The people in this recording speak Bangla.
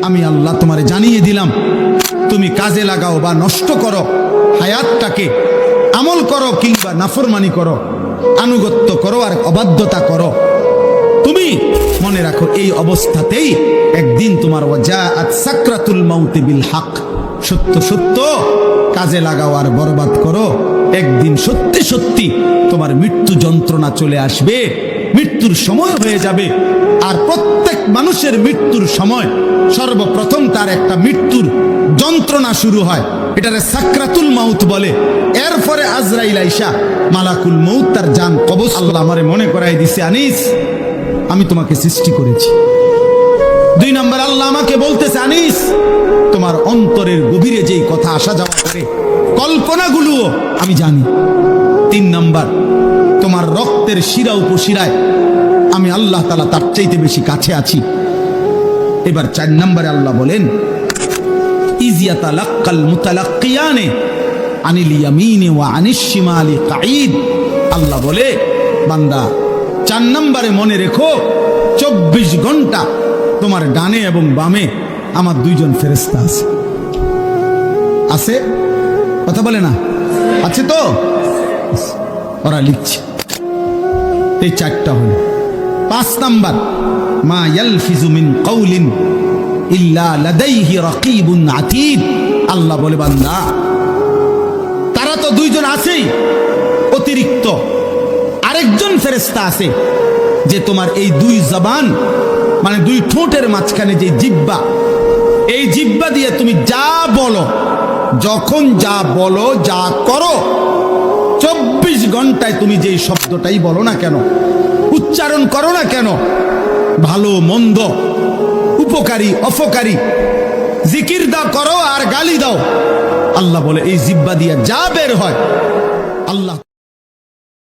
আমি আল্লাহ তোমারে জানিয়ে দিলাম, তুমি কাজে লাগাও বা নষ্ট করো হায়াতটাকে, আমল করো কিংবা নাফরমানি করো, আনুগত্য করো আর অবাধ্যতা করো, তুমি মনে রাখো এই অবস্থাতেই একদিন তোমার ওয়াজাআত সাকরাতুল মাউতি বিল হক, সত্য সত্য কাজে লাগাও আর বরবাদ করো, একদিন সত্যি সত্যি তোমার মৃত্যু যন্ত্রণা চলে আসবে, মৃত্যুর সময় হয়ে যাবে। আর প্রত্যেক মানুষের মৃত্যুর সময় সর্বপ্রথম তার একটা মৃত্যুর যন্ত্রণা শুরু হয়, এটারে সাকরাতুল মাউত বলে। এরপরে আজরাইল আইসা মালাকুল মউত তার জান কবজ। আল্লাহ আমারে মনে করাই দিছে, আনিস আমি তোমাকে সৃষ্টি করেছি। 2 নম্বর আল্লাহ আমাকে বলতেছে, আনিস তোমার অন্তরের গভীরে যেই কথা আসা যাওয়া করে কল্পনাগুলোও আমি জানি। 3 নম্বর তোমার রক্তের শিরা উপশিরায় আমি আল্লাহ তাআলা তার চাইতে বেশি কাছে আছি। এবার 4 নম্বরে আল্লাহ বলেন, ইজিয়াতালাক্কাল মুতালাক্কিয়ানে আনিল ইয়ামিনি ওয়া আনিশ শিমালি কাঈদ। আল্লাহ বলে, বান্দা 4 নম্বরে মনে রেখো 24 ঘন্টা তোমার ডানে এবং বামে আমার 2 জন ফেরেশতা আছে। আছে? কথা বলে না? আছে তো? ওরা লিখছে। এই 4টা হলো। 5 নাম্বার, মা ইয়ালফিজু মিন কাউলিন ইল্লা লাদাইহি রাকিবুন আতীদ। আল্লাহ বলে, বান্দা তারা তো 2 জন আছেই, অতিরিক্ত আরেকজন ফেরেশতা আছে যে তোমার এই 2 জবান মানে 2 ঠোঁটের মাঝখানে যে জিহ্বা, এই জিহ্বা দিয়ে তুমি যা বলো, যখন যা বলো, যা করো, 24 ঘন্টায় তুমি যেই শব্দটাই বলো না কেন, উচ্চারণ করো না কেন, ভালো মন্দ, উপকারী অপকারী, জিকির দাও করো আর গালি দাও, আল্লাহ বলে এই জিহ্বা দিয়ে যা বের হয় আল্লাহ